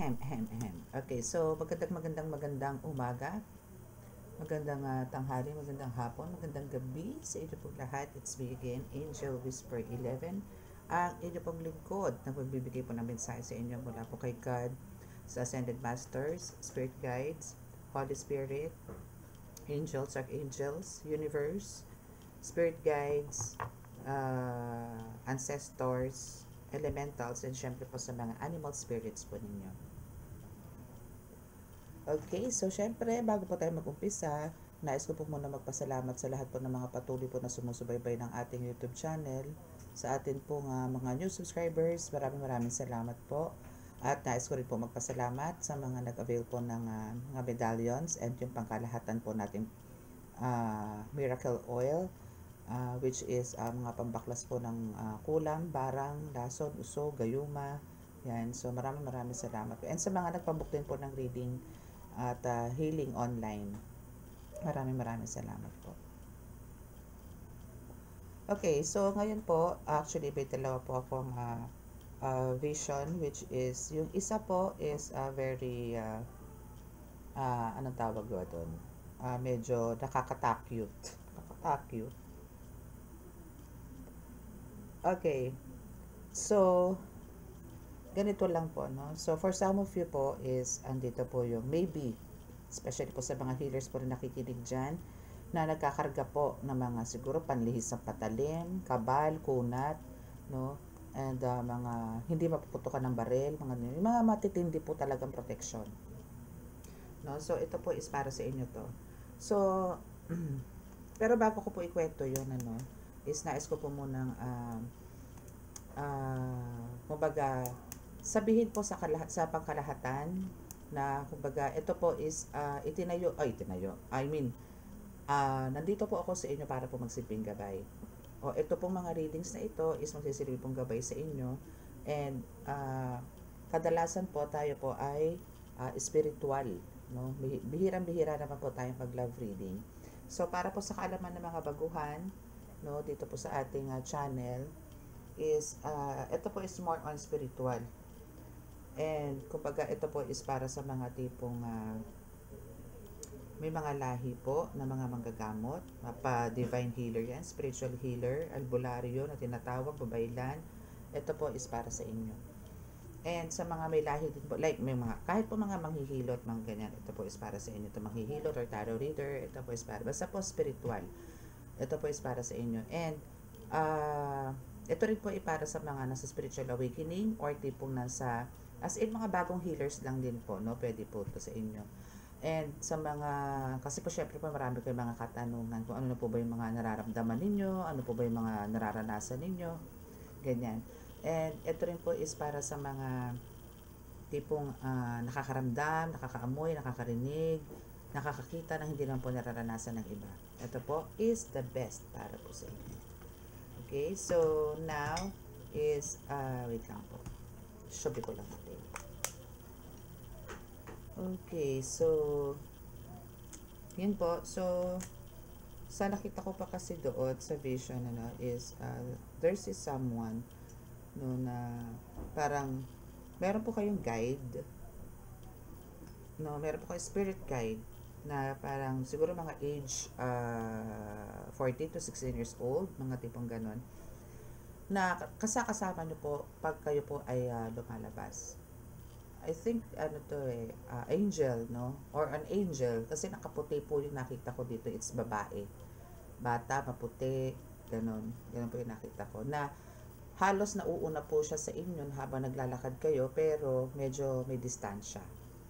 Okay, so magandang umaga, magandang tanghali, magandang hapon, magandang gabi sa inyo pong lahat. It's me again, Angel Whisper 11, ang inyo pong lingkod na magbibigay po ng mensahe sa inyo mula po kay God, sa Ascended Masters, Spirit Guides, Holy Spirit, Angels, Archangels, Universe, Spirit Guides, Ancestors, Elementals, and syempre po sa mga animal spirits po ninyo. Okay, so syempre, bago po tayo mag-umpisa, nais ko po muna magpasalamat sa lahat po ng mga patuloy po na sumusubaybay ng ating YouTube channel. Sa atin po mga new subscribers, maraming salamat po. At nais ko rin po magpasalamat sa mga nag-avail po ng mga medallions and yung pangkalahatan po nating miracle oil, which is mga pambaklas po ng kulam, barang, lason, uso, gayuma. Yan, so maraming salamat po. And sa mga nagpabook din po ng reading at healing online, maraming salamat po. Okay, so ngayon po, actually may dalawa po akong vision, which is, yung isa po is very, anong tawag doon? Medyo nakakatakute. Okay, so ganito lang po, no? So, for some of you po is, andito po yung maybe, especially po sa mga healers po na nakikinig dyan, na nagkakarga po ng mga siguro panlihis ng patalim, kabal, kunat, no? And mga hindi mapuputukan ng baril, mga matitindi po talagang protection. No? So, ito po is para sa inyo to. So, pero bago ko po ikwento yun, ano, is nais ko po munang kumbaga, sabihin po sa pangkalahatan na kumbaga ito po is nandito po ako sa inyo para po magsilbing gabay. O ito pong mga readings na ito is magsisilbi pong gabay sa inyo, and kadalasan po tayo po ay spiritual, no? Bihirang-bihira naman po tayong mag-love reading. So para po sa kaalaman ng mga baguhan, no, dito po sa ating channel is ito po is more on spiritual. And kumbaga ito po is para sa mga tipong may mga lahi po na mga manggagamot, pa-divine healer yan, spiritual healer, albularyo na tinatawag, babaylan. Ito po is para sa inyo. And sa mga may lahi din po, like may mga, kahit po mga manghihilot, mga ganyan, ito po is para sa inyo. Ito manghihilot or tarot reader, ito po is para, basta po spiritual. Ito po is para sa inyo. And ito rin po ay para sa mga nasa spiritual awakening or tipong nasa, as in mga bagong healers lang din po, no? Pwede po ito sa inyo. And sa mga, kasi po syempre po marami kayong mga katanungan kung ano na po ba yung mga nararamdaman ninyo, ano po ba yung mga nararanasan ninyo, ganyan. And ito rin po is para sa mga tipong nakakaramdam, nakakaamoy, nakakarinig, nakakakita na hindi lang po nararanasan ng iba. Ito po is the best para po sa inyo. Okay, so now is, wait lang po. Shobi ko lang natin. Okay, so, yun po. So, sa nakita ko pa kasi doon sa vision, is, there's is someone, no, na parang, meron po kayong guide, no, meron po kayong spirit guide, na parang siguro mga age 14 to 16 years old, mga tipong ganon, na kasama nyo po pag kayo po ay lumalabas. I think angel, no, or an angel, kasi nakaputi po yung nakita ko dito. It's babae, bata, maputi, ganon po yung nakita ko, na halos nauuna po siya sa inyo habang naglalakad kayo, pero medyo may distansya.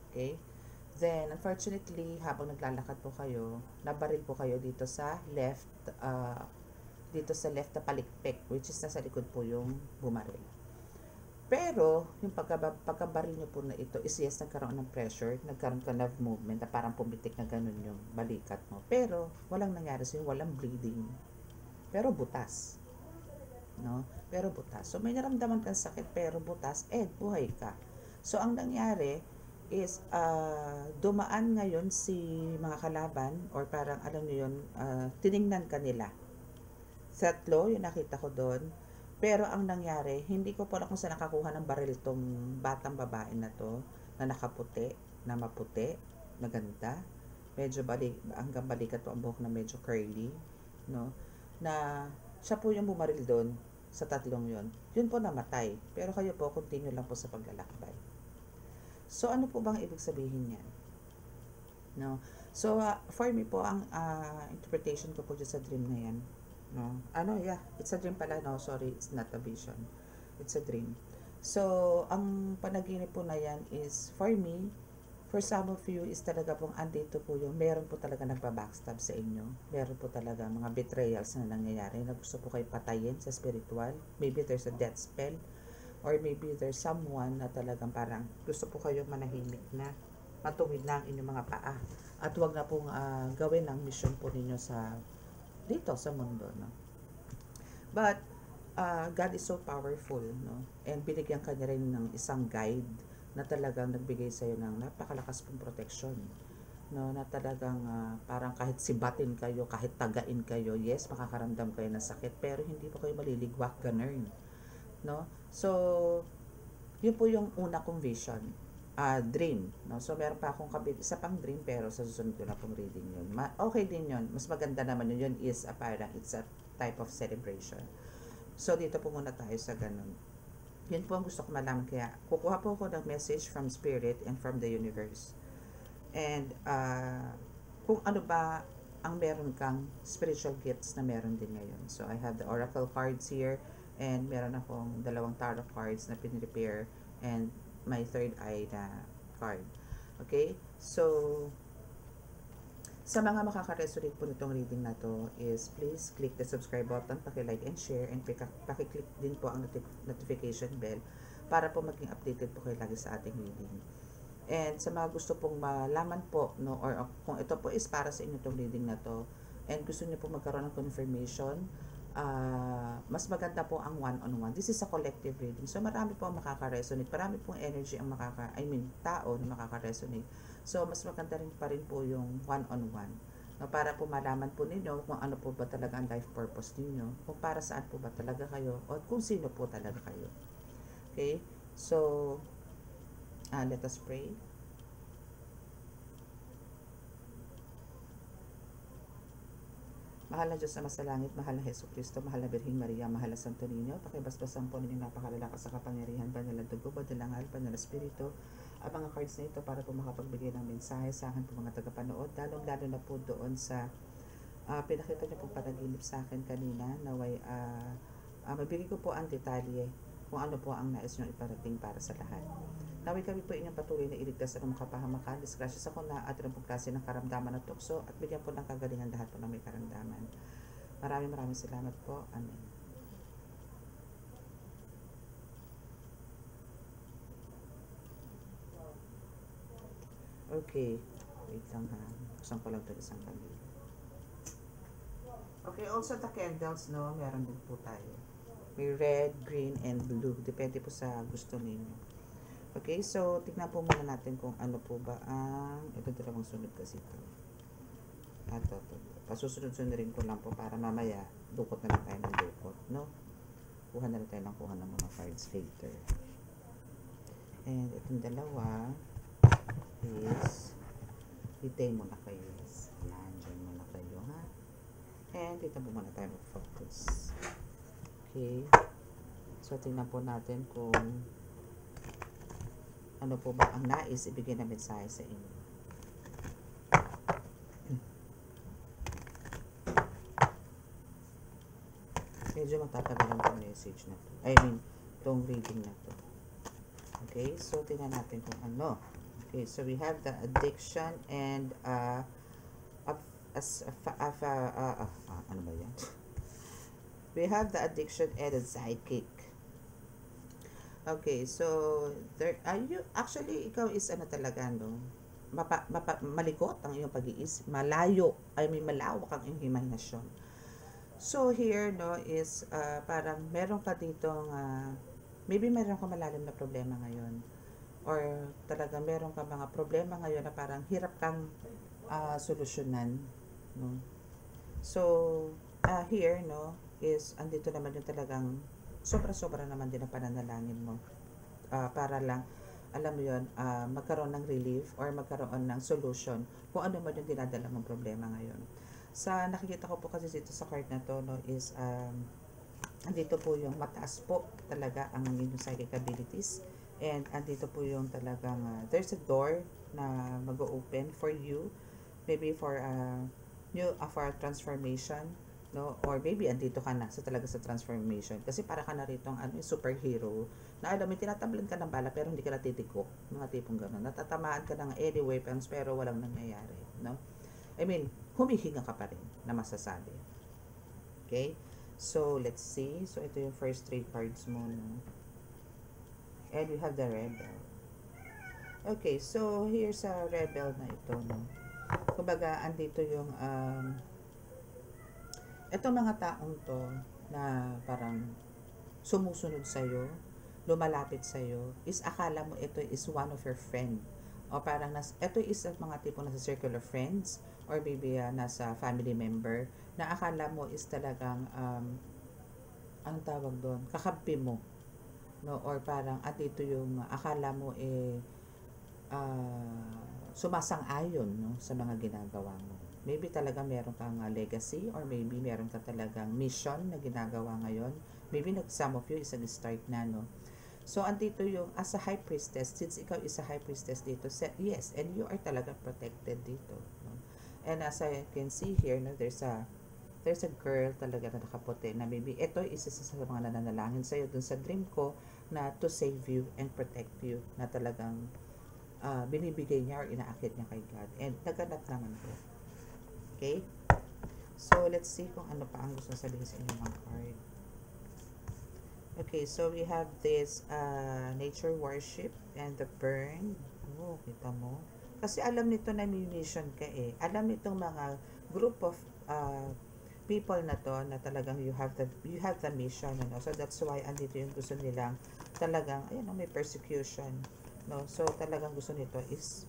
Okay. Then, unfortunately, habang naglalakad po kayo, nabaril po kayo dito sa left, na palikpik, which is nasa likod po yung bumaril. Pero, yung pagkabaril nyo po na ito is yes, nagkaroon ng pressure, nagkaroon ka ng movement na parang pumitik na ganun yung balikat mo. Pero, walang nangyari sa'yo, walang bleeding. Pero butas. No? Pero butas. So, may naramdaman kang sakit, pero butas, buhay ka. So, ang nangyari is dumaan ngayon si mga kalaban, or parang alam niyo yun, tiningnan ka nila. Tatlo yung nakita ko doon, pero ang nangyari, hindi ko po alam kung saan nakakuha ng baril tong batang babae na to, na nakaputi, na maputi, maganda. Medyo hanggang balikat po ang buhok na medyo curly, no? Na siya po yung bumaril doon sa tatlong yon. Yun po namatay. Pero kayo po, continue lang po sa paglalakbay. So, ano po bang ibig sabihin yan? No? So, for me po, ang interpretation ko po dyan sa dream na yan, no? It's a dream pala, no? Sorry, it's not a vision. It's a dream. So, ang panaginip po na yan is, for me, for some of you, is talaga pong andito po yung, meron po talaga nagpa-backstab sa inyo. Meron po talaga mga betrayals na nangyayari na gusto po kayo patayin sa spiritual. Maybe there's a death spell, or maybe there's someone na talagang parang gusto po kayo manahimik na, matuwid na ang inyong mga paa. At wag na pong gawin ang mission po ninyo dito sa mundo, no? But, God is so powerful, no? And binigyan ka niya rin ng isang guide na talagang nagbigay sa iyo ng napakalakas pong protection, no? Na talagang parang kahit sibatin kayo, kahit tagain kayo, yes, makakaramdam kayo ng sakit, pero hindi po kayo maliligwak, ganun, no? So, yun po yung una kong vision, dream, no? So, meron pa akong isa pang dream, pero sa susunod ko na pong reading yun. Okay din yun. Mas maganda naman yun. Yun is parang it's a type of celebration. So, dito po muna tayo sa ganun. Yun po ang gusto ko malaman. Kaya, kukuha po ako ng message from Spirit and from the universe. And, kung ano ba ang meron kang spiritual gifts na meron din ngayon. So, I have the oracle cards here, and meron akong 2 tarot cards na pinrepair, and my third eye na card. Okay? So, sa mga makaka-resonate po nitong reading na to is please click the subscribe button, paki-like and share, and paki-click din po ang notification bell para po maging updated po kayo lagi sa ating reading. And sa mga gusto pong malaman po, no, or kung ito po is para sa inyo itong reading na to, and gusto niyo po magkaroon ng confirmation, mas maganda po ang one-on-one. This is a collective reading. So, marami po ang makaka-resonate. Marami pong energy ang tao na makaka-resonate. So, mas maganda rin pa rin po yung one-on-one. No, para po malaman po ninyo kung ano po ba talaga ang life purpose ninyo, kung para saan po ba talaga kayo, o kung sino po talaga kayo. Okay? So, let us pray. Mahal na Diyos na masalangit, mahal na Hesus Kristo, mahal na Birheng Maria, mahal na Santo Niño, pakibasbasan po ninyong napakalalakas sa kapangyarihan, banal na dugo, banal na ngal, banal na spirito, ang mga cards na ito para po makapagbigay ng mensahe sa akin po mga tagapanood, lalo na po doon sa pinakita niyo pong panaginip sa akin kanina, naway mabigay ko po ang detalye kung ano po ang nais nyo iparating para sa lahat. Naway kami po inyong patuloy na iligtas sa mga kapahamakan, disgrasya sa kuna at rin po klase ng karamdaman at tukso, at bigyan po ng kagalingan lahat po ng may karamdaman. Maraming salamat po. Amen. Okay. Wait lang ha. Buksan ko lang ito isang kami. Okay, also the candles, no? Meron din po tayo. May red, green, and blue. Depende po sa gusto ninyo. Okay, so tignan po muna natin kung ano po ba ang ito dalawang sunod kasi ito. Ito. Pasusunod-sunod rin ko lang po para mamaya dukot na lang tayo ng dukot, no? Kuha na lang tayo ng mga cards later. And itong dalawa is hitay muna kayo. Yan, dyan muna kayo, ha? And dito po muna tayo mag-focus. Okay. So, tingnan po natin kung ano po ba ang nais ibigay na mensahe sa inyo. Medyo matatagal ang message na to. Itong reading na to. Okay, so tingnan natin kung ano. Okay, so we have the addiction and ano ba yan? We have the addiction and a sidekick. Okay, so actually ikaw is ano talaga, no? Malikot ang iyong pag-iisip, malawak ang iyong imahinasyon. So here, no, is parang meron ka ditong maybe meron ka malalim na problema ngayon, or talaga meron ka mga problema ngayon na parang hirap kang solusyonan, no? So here, no, is andito naman yung talagang sobra-sobra naman din ang pananalangin mo para lang alam mo yun, magkaroon ng relief or magkaroon ng solution kung ano man yung dinadala mong problema ngayon. Sa nakikita ko po kasi dito sa card na to, no, is andito po yung mataas po talaga ang inyong psychic abilities, and andito po yung talagang there's a door na mag-open for you, maybe for new for transformation, no, or maybe andito ka na sa talaga sa transformation, kasi para ka na rito ang superhero na alam mo tinatablan ka ng bala pero hindi ka natitikok, mga tipong gano'n, natatamaan ka ng any weapons pero walang nangyayari, no. I mean, humihinga ka pa rin na masasabi. Okay? So, let's see. So, ito yung first 3 cards mo, no? And we have the Rebel. Okay, so here's a Rebel na ito, no? Kumbaga, andito yung itong mga taong to na parang sumusunod sa'yo, lumalapit sa'yo, is akala mo ito is one of your friend. O parang ito is mga tipo nasa circle of friends, or maybe nasa family member, na akala mo is talagang ang tawag doon, kakampi mo, no, or parang dito yung akala mo sumasang-ayon, no, sa mga ginagawa mo. Maybe talaga meron kang legacy, or maybe meron ka talagang mission na ginagawa ngayon. Maybe some of you is start na, no. So, andito yung, as a high priestess, since ikaw is a high priestess dito, yes, and you are talaga protected dito, no? And as I can see here, no, there's a girl talaga na nakaputi, na maybe ito isa sa mga nananalangin sa'yo dun sa dream ko, na to save you and protect you, na talagang binibigay niya or inaakit niya kay God. And naganap naman po. Okay? So, let's see kung ano pa ang gusto sabihin sa inyong mga card. Okay, so we have this nature worship and the burn. Oh, kita mo. Kasi alam nito na may mission ka eh. Alam nitong mga group of people na to na talagang you have the mission, ano. So that's why andito yung gusto nilang talagang ayun, may persecution, no. So talagang gusto nito is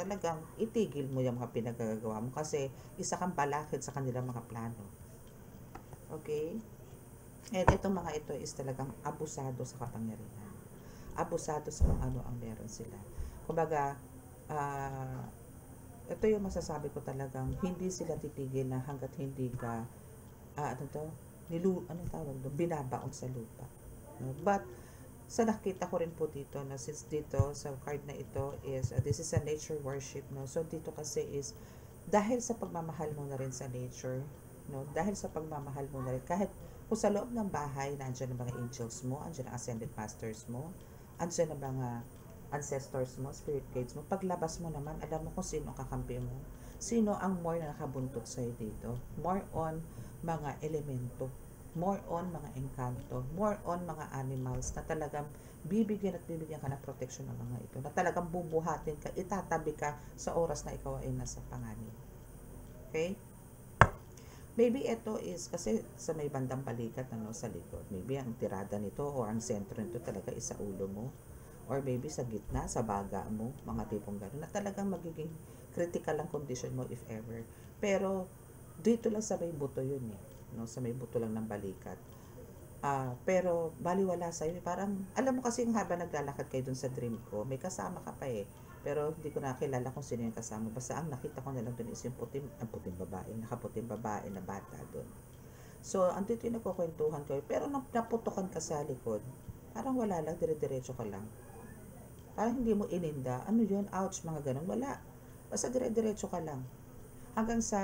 talagang itigil mo yung mga pinagagawa mo kasi isa kang balakid sa kanilang mga plano. Okay? And itong mga ito is talagang abusado sa kapangyarihan. Abusado sa kung ano ang meron sila. Kumbaga, ito yung masasabi ko talagang hindi sila titigil na hanggat hindi ka, binabaon sa lupa. No? But, sa nakita ko rin po dito, no, since dito sa card na ito is, this is a nature worship, no? So, dito kasi is, dahil sa pagmamahal mo na rin sa nature, no? Dahil sa pagmamahal mo na rin, kahit kung sa loob ng bahay, nandiyan ang mga angels mo, andyan ang ascended masters mo, andyan ang mga ancestors mo, spirit guides mo, paglabas mo naman, alam mo kung sino ang kakampi mo. Sino ang more na nakabuntot sa'yo dito? More on mga elemento, more on mga engkanto, more on mga animals na talagang bibigyan ka ng protection ng mga ito, na talagang bubuhatin ka, itatabi ka sa oras na ikaw ay nasa panganib. Okay? Maybe ito is kasi sa may bandang balikat, ano, sa likod. Maybe ang tirada nito o ang sentro nito talaga is sa ulo mo. Or maybe sa gitna, sa baga mo, mga tipong gano'n. Na talagang magiging critical ang condition mo if ever. Pero dito lang sa may buto yun eh. No? Sa may buto lang ng balikat. Pero baliwala sa'yo. Parang, alam mo kasi yung habang naglalakad kayo dun sa dream ko, may kasama ka pa eh. Pero hindi ko nakilala kung sino yung kasama. Basta ang nakita ko na lang dun is yung puting babae, nakaputing babae na bata dun. So, andito yung nagkukwentuhan kayo. Pero nung naputokan ka sa likod, parang wala lang, dire-diretso ka lang. Parang hindi mo ininda. Ano yun? Ouch, mga ganun. Wala. Basta dire-diretso ka lang. Hanggang sa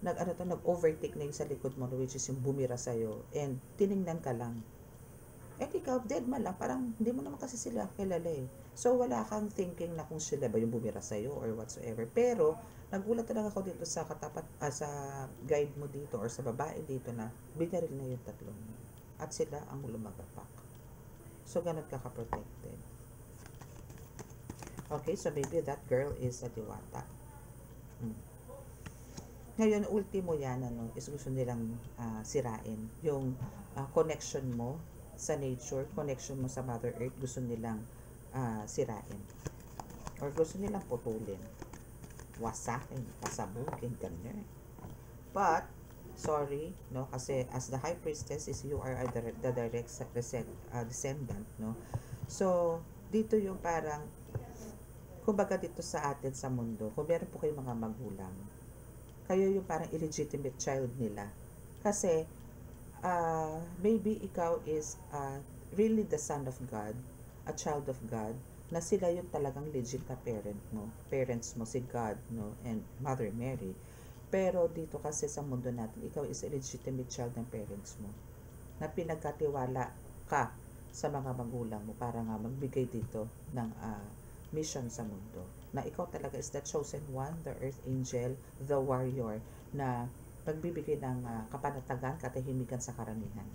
nag-overtake na yung sa likod mo, which is yung bumira sa'yo, and tiningnan ka lang. Eh, ikaw, dead man lang, parang hindi mo naman kasi sila kilala eh. So, wala kang thinking na kung sila ba yung bumira sa'yo or whatsoever. Pero, nagulat talaga ako dito sa sa guide mo dito or sa babae dito na binaril na yung tatlong. At sila ang lumagapak. So, ganun ka ka-protected. Okay, so maybe that girl is a diwata. Ngayon, ultimo yan, ano, is gusto nilang sirain yung connection mo sa nature, connection mo sa Mother Earth, gusto nilang sirain. Or gusto nilang putulin. Wasakin, pasabugin, ganyan. But, sorry, no, kasi as the High Priestess is you are the direct descendant, no. So, dito yung parang, kumbaga dito sa atin sa mundo, kung meron po kayong mga magulang, kayo yung parang illegitimate child nila. Kasi, maybe ikaw is really the son of God, a child of God, na sila yung talagang legit na parents mo, si God, no, and Mother Mary. Pero dito kasi sa mundo natin, ikaw is a legitimate child ng parents mo, na pinagkatiwala ka sa mga magulang mo para nga magbigay dito ng mission sa mundo. Na ikaw talaga is the chosen one, the earth angel, the warrior, na magbibigay ng kapanatagan, katahimikan sa karamihan.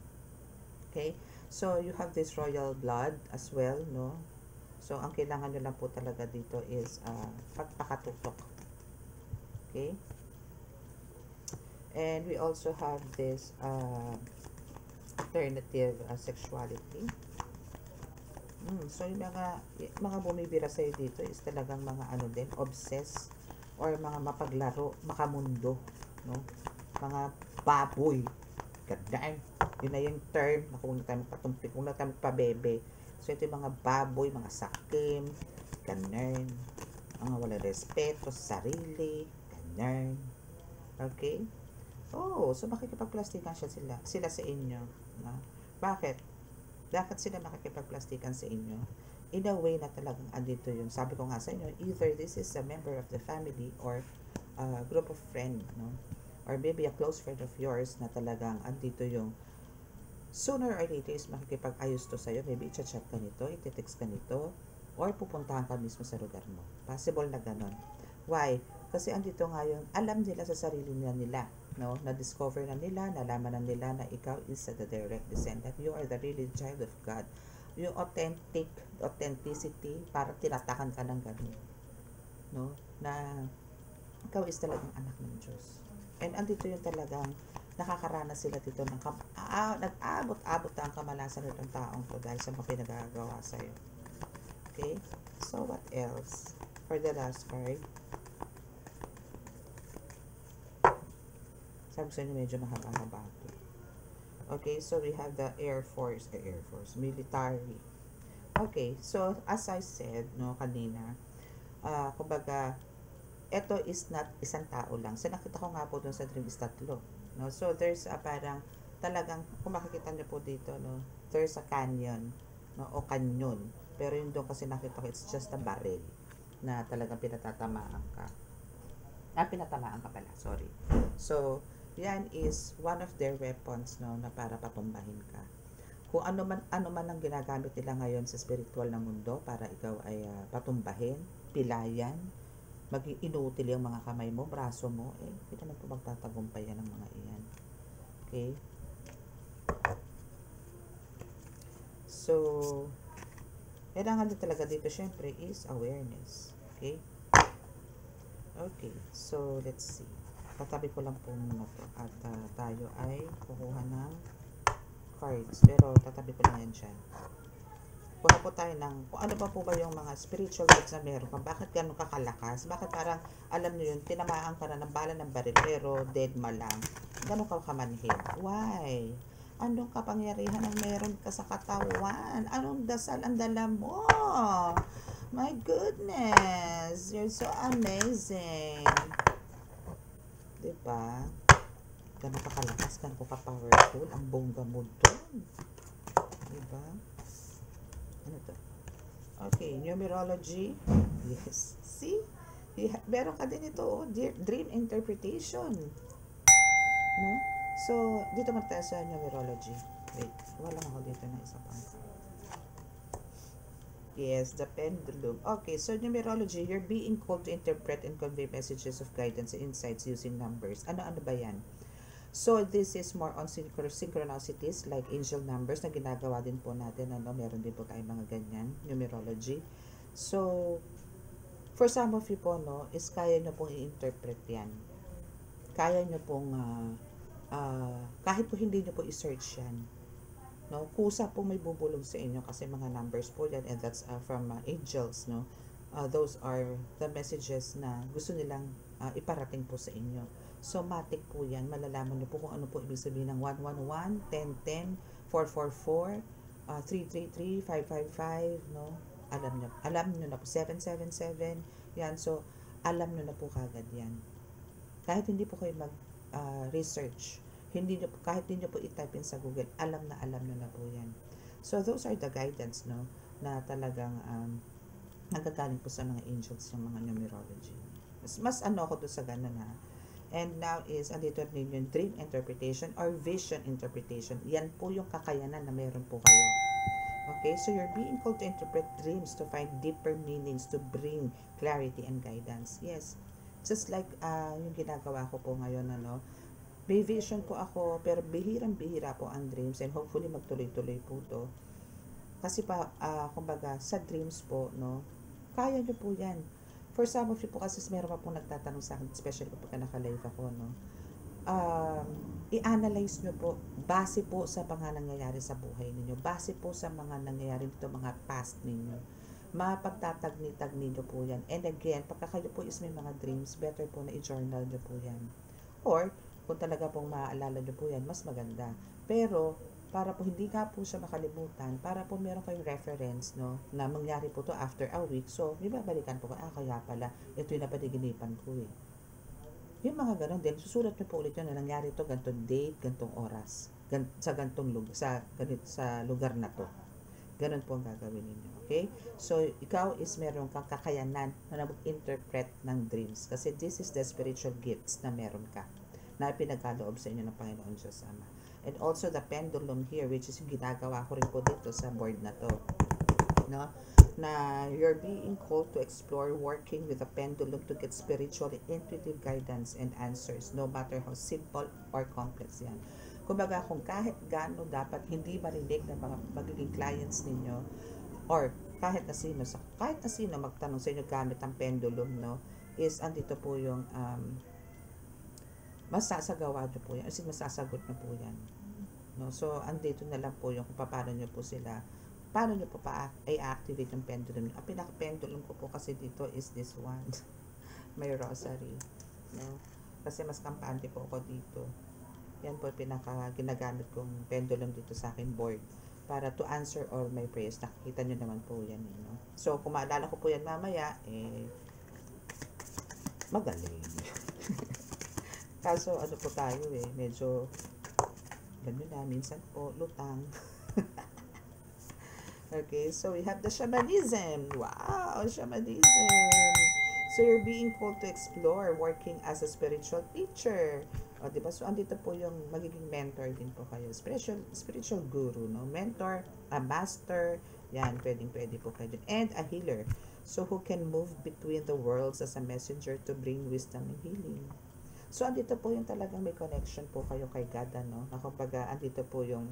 Okay? So, you have this royal blood as well, no? So, ang kailangan nyo lang po talaga dito is pagpakatutok. Okay? And we also have this alternative sexuality. So, yung mga bumibira sa'yo dito is talagang mga ano din, obsessed or mga mapaglaro, makamundo, no? Mga baboy. Gandaan. Yun na yung term na kung tayo magpatumpi, kung na tayo magpabebe. So, ito yung mga baboy, mga sakim, ganun. Mga walang respeto sa sarili, ganun. Okay? Oh, so makikipagplastikan sila sa inyo. No? Bakit? Bakit sila makikipagplastikan sa inyo? In a way na talagang andito yung, sabi ko nga sa inyo, either this is a member of the family or a group of friend, no? Or maybe a close friend of yours na talagang andito yung sooner or later is makikipag-ayos to sa'yo. Maybe i-chat ka nito, i-text ka nito, or pupuntahan ka mismo sa lugar mo. Possible na ganon. Why? Kasi andito nga yung alam nila sa sarili nila, no? Na-discover na nila, nalaman na nila na ikaw is the direct descendant. You are the really child of God. Yung authenticity, para tinatakan ka ng ganun, no? Na ikaw is talagang anak ng Diyos. And andito yung talagang nakakaranas sila dito ng nag-abot-abot ang kamalasan ng taong to dahil sa mga pinagagawa sa'yo. Okay? So, what else? For the last card, sabi sa inyo medyo mahaba-haba ito. Okay, so we have the Air Force, military. Okay, so as I said, no, kanina, kumbaga, ito is not isang tao lang. So, nakita ko nga po dun sa dream is tatlo. No? So, there's parang talagang, kung makikita nyo po dito, no, there's a canyon, no, o canyon. Pero yung doon kasi nakita ko, it's just a barrel na talagang pinatatamaan ka. Pinatamaan ka pala, sorry. So, yan is one of their weapons, no, na para patumbahin ka. Kung ano man ang ginagamit nila ngayon sa spiritual na mundo para ikaw ay patumbahin, pilayan, maging inutil yung mga kamay mo, braso mo, hindi naman po magtatagumpay yan ng mga iyan. Okay? So, kailangan din talaga dito, syempre, is awareness. Okay? Okay, so, let's see. Tatabi ko lang po muna to at tayo ay kukuha ng cards. Pero, tatabi ko lang yan dyan. Kuha po tayo ng, kung ano pa po ba yung mga spiritual gifts na meron ka, bakit ganun kakalakas, bakit parang, alam nyo yun, tinamaan ka na ng bala ng baril, pero dead ma lang, ganun ka kamanhid. Why? Anong kapangyarihan ang meron ka sa katawan? Anong dasal ang dala mo? My goodness, you're so amazing. Diba? Ganun kakalakas, ganun ka powerful, ang bongga mo doon. Diba? Ano to? Okay, numerology. Yes. See? Meron ka din ito, oh, dream interpretation. No? So, dito magtayo sa numerology. Wait, wala ako dito na isa pang. Yes, the pendulum. Okay, so numerology, you're being called to interpret and convey messages of guidance and insights using numbers. Ano-ano ba yan? So, this is more on synchronicities like angel numbers na ginagawa din po natin. Ano? Meron din po tayong mga ganyan, numerology. So, for some of you po, no, is kaya nyo pong i-interpret yan. Kaya nyo pong, kahit po hindi nyo po i-search yan. No? Kusa po may bubulong sa inyo kasi mga numbers po yan and that's from angels. No? Those are the messages na gusto nilang iparating po sa inyo. So, matik po yan. Malalaman niyo po kung ano po ibig sabihin ng 111, 1010, 444, 333, 555, no? alam nyo na po, 777, yan, so, alam nyo na po kagad yan. Kahit hindi po kayo mag-research, kahit hindi nyo po i-type in sa Google, alam nyo na po yan. So, those are the guidance, no, na talagang nagagaling po sa mga angels ng mga numerology. Mas ano ako doon sa ganun, ha. And now is, andito rin yung dream interpretation or vision interpretation. Yan po yung kakayanan na meron po kayo. Okay, so you're being called to interpret dreams to find deeper meanings to bring clarity and guidance. Yes, just like yung ginagawa ko po ngayon, ano, may vision po ako, pero bihirang-bihira po ang dreams, and hopefully magtuloy-tuloy po to. Kasi kumbaga, sa dreams po, no, kaya nyo po yan. For some of you po, kasi meron pa po nagtatanong sa akin, especially kapag naka-live ako, no, i-analyze nyo po, base po sa mga nangyayari sa buhay ninyo, base po sa mga nangyayari dito, mga past ninyo, mapagtatagni-tagni nyo po yan. And again, pagka kayo po is may mga dreams, better po na i-journal nyo po yan. Or, kung talaga pong maaalala nyo po yan, mas maganda. Pero, para po hindi nga po siya makalimutan, para po meron kayong reference, no, na mangyari po to after a week, so may babalikan po, kaya pala, ito yung napatiginipan ko eh. Yung mga ganon din, susulat nyo po ulit yun na nangyari to, gantong date, gantong oras, sa gantong lugar, sa lugar na to. Ganon po ang gagawin ninyo, okay? So, ikaw is meron kang kakayanan na mag-interpret ng dreams, kasi this is the spiritual gifts na meron ka, na pinagkaloob sa inyo ng Panginoon Diyos Ama. And also the pendulum here, which is yung ginagawa ko rin po dito sa board na to, no, na you're being called to explore working with a pendulum to get spiritual intuitive guidance and answers, no matter how simple or complex yan. Kumbaga, kung kahit gaano dapat hindi marinig ng mga magiging clients ninyo, or kahit na sino magtanong sa inyo gamit ang pendulum, no, is andito po yung masasagawa nyo po yan, kasi masasagot nyo po yan, no? So, andito na lang po yung kung paano nyo po sila, paano nyo po i-activate yung pendulum. Ang pinaka-pendulum ko po kasi dito is this one. May rosary, no? Kasi mas kampante po ako dito. Yan po pinaka-ginagamit kong pendulum dito sa akin board para to answer all my prayers. Nakikita nyo naman po yan, no? So, kung maalala ko po yan mamaya, magaling. Kaso, ano po tayo medyo, ganun na, minsan po, lutang. Okay, so we have the shamanism. Wow, shamanism. So you're being called to explore working as a spiritual teacher. O, diba? So, andito po yung magiging mentor din po kayo. Spiritual guru, no? Mentor, a master, yan, pwede po kayo din. And a healer. So, who can move between the worlds as a messenger to bring wisdom and healing. So, andito po yung talagang may connection po kayo kay God, no? Na kumbaga, andito po yung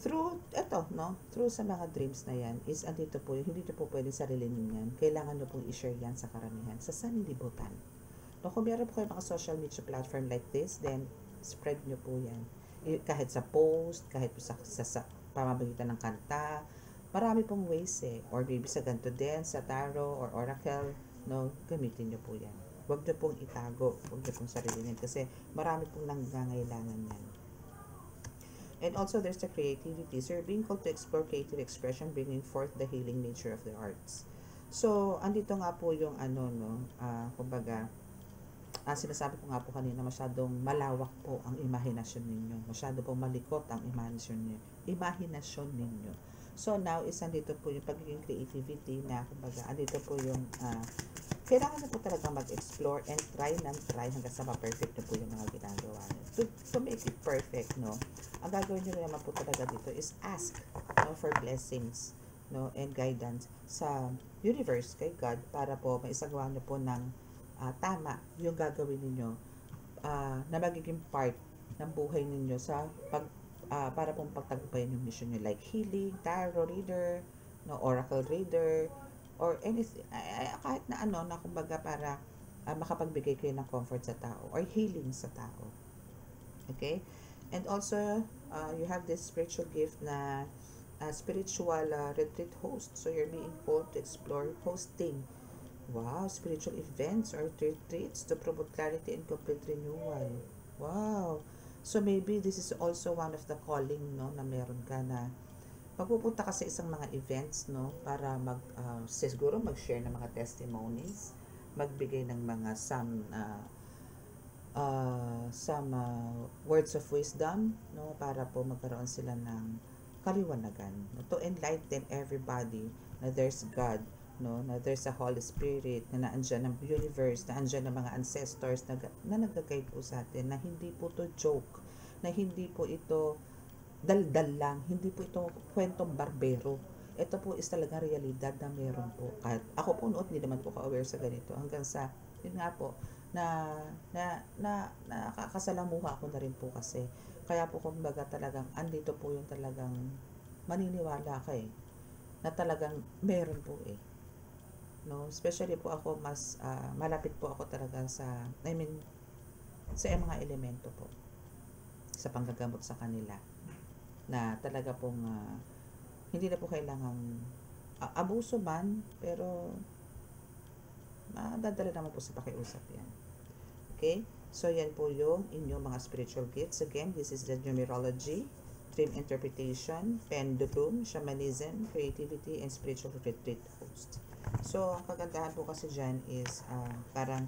through sa mga dreams na yan, is andito po yung hindi nyo po pwede sarilinin yan. Kailangan nyo pong i-share yan sa karamihan, sa sanlibutan. No, kung meron po kayo mga social media platform like this, then spread nyo po yan. Kahit sa post, kahit po sa pamamagitan ng kanta, marami pong ways or maybe sa ganito din, sa tarot or oracle, no, gamitin nyo po yan. Huwag nyo pong itago, huwag nyo pong sarilinin, kasi marami pong nangangailangan yan. And also, there's the creativity. So, you're being called to explore creative expression, bringing forth the healing nature of the arts. So, andito nga po yung kumbaga, sinasabi ko nga po kanina, masyadong malawak po ang imahinasyon ninyo. Masyado po malikot ang imahinasyon ninyo. So, now, andito po yung pagiging creativity na, kumbaga, andito po yung, kailangan na po talaga mag-explore and try hanggang sa ma-perfect na po yung mga ginagawa nyo. To make it perfect, no, ang gagawin nyo naman po talaga dito is ask, no, for blessings, no, and guidance sa universe, kay God, para po maisagawa nyo po ng tama yung gagawin ninyo na magiging part ng buhay ninyo sa para pong pagtagumpayan yung mission nyo, like healing, tarot reader, no, oracle reader, or anything, kahit na na kumbaga para makapagbigay kayo ng comfort sa tao or healing sa tao. Okay? And also, you have this spiritual gift na spiritual retreat host. So, you're being called to explore hosting. Wow, spiritual events or retreats to promote clarity and complete renewal. Wow. So, maybe this is also one of the calling, no, na meron ka na Magpupunta ka sa isang mga events, no, para siguro mag-share ng mga testimonies, magbigay ng mga words of wisdom, no, para po magkaroon sila ng kaliwanagan, no, to enlighten everybody na there's God, no, na there's a Holy Spirit, na naandyan ng universe, na andyan ng mga ancestors na nag-guide po sa atin, na hindi po to joke, na hindi po ito daldal lang, hindi po ito kwentong barbero. Ito po is talaga realidad na meron po. Kahit ako po noon, hindi naman po ka-aware sa ganito. Hanggang sa, yun nga po, nakakasalamuha ako na rin po kasi. Kaya po kumbaga talagang, andito po yung talagang maniniwala ka eh, na talagang meron po eh. No? Especially po ako, mas malapit po ako talaga sa, sa mga elemento po. Sa panggagamot sa kanila na talaga pong hindi na po kailangang abuso man, pero dadala naman po sa pakiusap yan. Okay? So, yan po yung inyong mga spiritual gifts. Again, this is the numerology, dream interpretation, pendulum, shamanism, creativity, and spiritual retreat host. So, ang kagandahan po kasi dyan is parang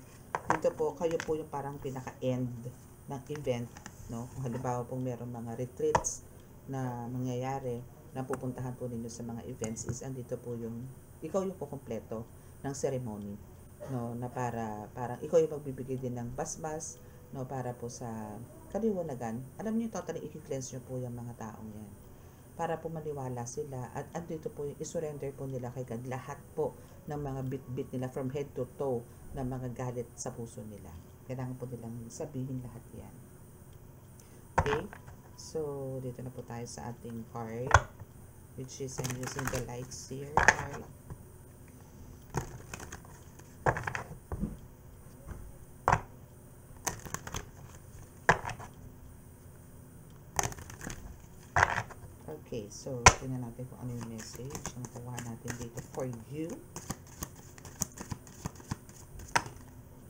dito po, kayo po yung parang pinaka-end ng event, no? Kung halimbawa pong meron mga retreats na mangyayari, na pupuntahan po ninyo sa mga events, is andito po yung, ikaw yung kukumpleto ng ceremony, no, na parang ikaw yung magbibigay din ng basbas, no, para po sa kaliwanagan. Alam niyo, totally i-cleanse niyo po yung mga taong yan para po maniwala sila, at andito po yung isurrender po nila kay God lahat po ng mga bit-bit nila from head to toe na mga galit sa puso nila. Kailangan po nilang sabihin lahat yan. Okay? So, dito na po tayo sa ating card, which is I'm using the Light Seer card. Okay, so tingnan natin kung ano yung message na nakuha natin dito for you.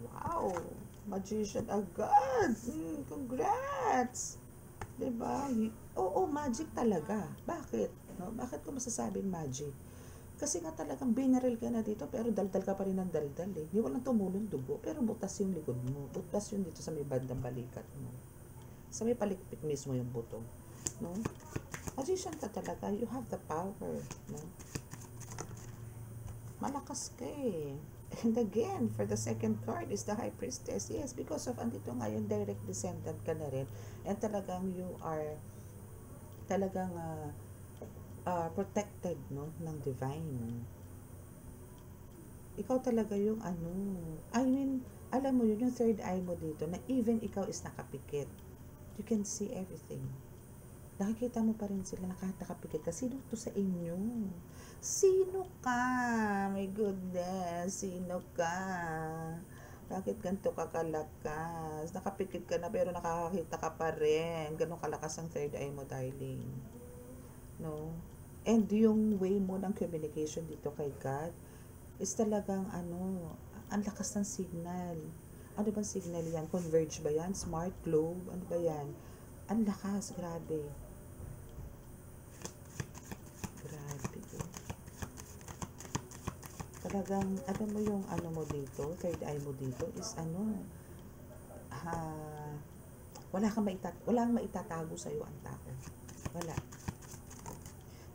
Wow! Magician agad! Congrats! Diba? Oo, magic talaga. Bakit? No? Bakit ko masasabing magic? Kasi nga talagang binaril ka na dito, pero daldal ka pa rin ng daldal eh. Hindi walang tumulong dugo, pero butas yung likod mo. Butas yung dito sa may bandang balikat mo. Sa may palikpik mismo yung buto. No? Magician ka talaga. You have the power. No? Malakas ka eh. And again, for the second card is the High Priestess. Yes, because of andito nga yung direct descendant ka na rin. And talagang you are talagang protected, no, ng divine. Ikaw talaga yung alam mo yun, yung third eye mo dito, na even ikaw is nakapikit. You can see everything. Nakikita mo pa rin sila nakapikit ka. Sino to sa inyo? Sino ka? My goodness, sino ka? Bakit ganito ka kalakas? Nakapikit ka na pero nakakakita ka pa rin. Ganun kalakas ang third eye mo, darling. No? And yung way mo ng communication dito kay God is talagang ang lakas ng signal. Ano bang signal yan? Converge ba yan? Smart globe? Ano ba yan? Ang lakas, grabe. Talagang, alam mo yung mo dito, third eye mo dito is walang maitatago sa'yo ang tao. Wala.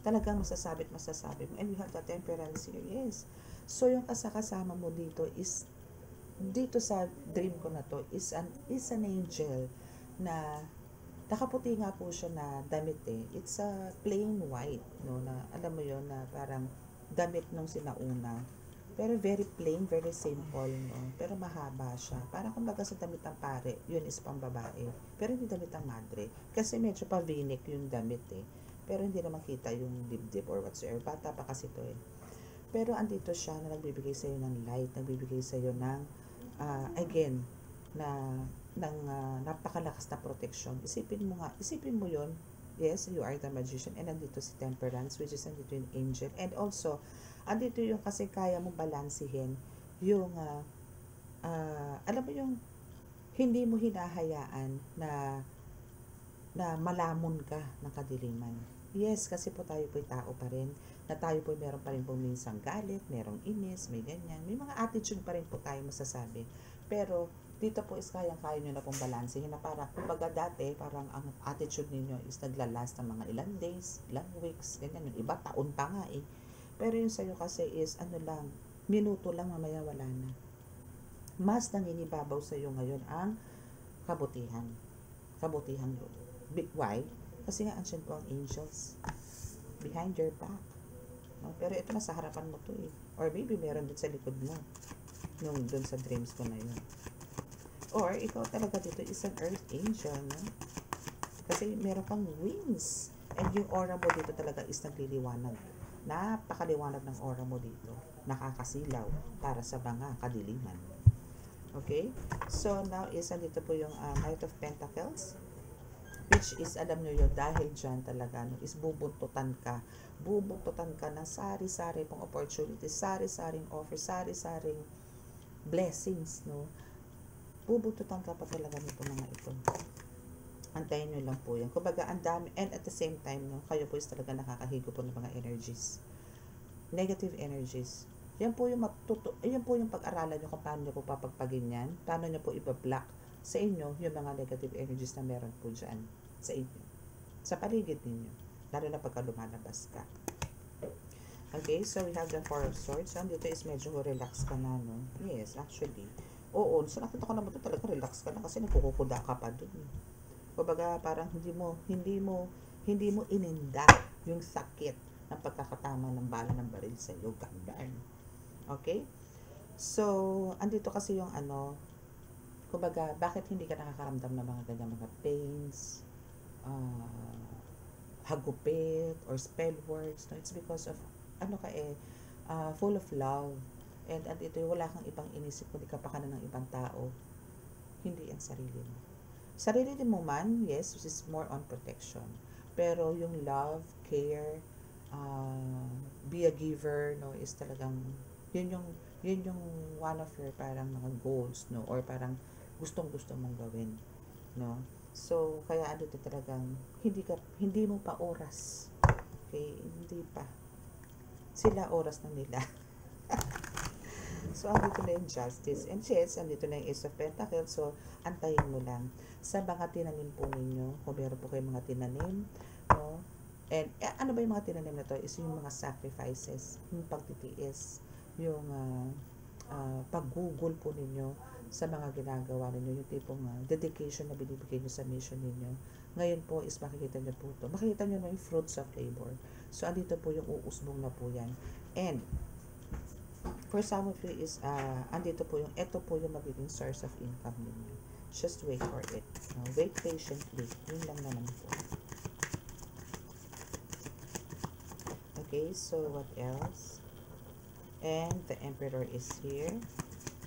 Talagang masasabi mo. And you have the temperance here, yes. So, yung kasama mo dito is, dito sa dream ko na to, is an angel na nakaputi nga po siya na damit eh. It's a plain white, no, na alam mo yon na parang damit nung sinauna. Pero very plain, very simple, no? Pero mahaba siya. Parang kumbaga sa damit ng pare, yun is pang babae. Pero hindi damit ng madre. Kasi medyo pa-v-neck yung damit eh. Pero hindi naman kita yung dibdib or whatsoever. Bata pa kasi to eh. Pero andito siya na nagbibigay sa'yo ng light, nagbibigay sa'yo ng, again, ng napakalakas na protection. Isipin mo yun. Yes, you are the magician. And andito si Temperance, which is andito yung angel. And also, andito yung kasi kaya mong balansihin yung alam mo yung hindi mo hinahayaan na malamon ka ng kadiliman. Yes, kasi po tayo po'y tao pa rin, na tayo po'y meron pa rin pong minsang galit, merong inis, may ganyan. May mga attitude pa rin po tayo masasabi. Pero, dito po is kayang-kaya nyo na pong balansehin na para, kumbaga dati, parang ang attitude ninyo is naglalast ng mga ilang days, ilang weeks, ganyan. Yung iba, taon pa nga eh. Pero yung sa'yo kasi is, ano lang, minuto lang, mamaya wala na. Mas nanginibabaw sa'yo ngayon ang kabutihan. Kabutihan loob. Why? Kasi nga, andyan po ang angels behind your back. No? Pero ito na sa harapan mo to eh. Or maybe meron din sa likod mo. Nung dun sa dreams ko na yun. Or ikaw talaga dito is an earth angel. No? Kasi meron kang wings. And yung aura mo dito talaga is nagliliwanag. Napakaliwanag ng aura mo dito. Nakakasilaw para sa mga kadiliman. Okay? So now is andito po yung Knight of Pentacles. Which is, alam nyo yun, dahil dyan talaga, no, is bubuntutan ka ng sari-sari pong opportunities, sari-saring offer, sari-saring blessings, no. Bubuntutan ka pa talaga nito mga ito. Antayin nyo lang po yan. Kumbaga, ang dami, and at the same time, no, kayo po is talaga nakakahigo po ng mga energies. Negative energies. Yan po yung yan po yung pag-aralan nyo kung paano nyo po papagpagin yan, paano nyo po iba-block sa inyo yung mga negative energies na meron po dyan sa inyo, sa paligid ninyo, lalo na pagka lumalabas ka. Okay, so we have the Four of Swords. So, dito is medyo relax ka na, no? Yes, actually. Oo, so nakita ko naman ito talaga relax ka na kasi nagkukukuda ka pa dun. Kumbaga, parang hindi mo ininda yung sakit ng pagkakatama ng bala ng baril sa iyo. Gandan. Okay? So, andito kasi yung kumbaga, bakit hindi ka nakakaramdam ng mga ganyan mga pains, hagupit, or spell words, no? It's because of, full of love. And ito, wala kang ibang inisip kundi kapakanan ng ibang tao. Hindi ang sarili mo. Sarili mo man, yes, which is more on protection. Pero yung love, care, be a giver, no, is talagang, yun yung one of your parang mga goals, no, or parang gustong-gusto mong gawin, no. So, kaya dito talagang hindi mo pa oras. Okay, hindi pa. Sila oras na nila. So, andito na yung Justice. And yes, andito na yung Ace of Pentacles. So, antayin mo lang. Sa mga tinanim po ninyo, kung meron po kayo mga tinanim, no? And, ano ba yung mga tinanim na to? Is yung mga sacrifices, yung pagtitiis, yung paggugol po ninyo sa mga ginagawa ninyo, yung tipong dedication na binibigay nyo sa mission ninyo. Ngayon po is makikita nyo po ito. Makikita nyo na yung fruits of labor. So, andito po yung uusbong na po yan. And, for some of you is, andito po yung, ito po yung magiging source of income ninyo. Just wait for it. Wait patiently. Yun lang naman po. Okay, so what else? And the Emperor is here.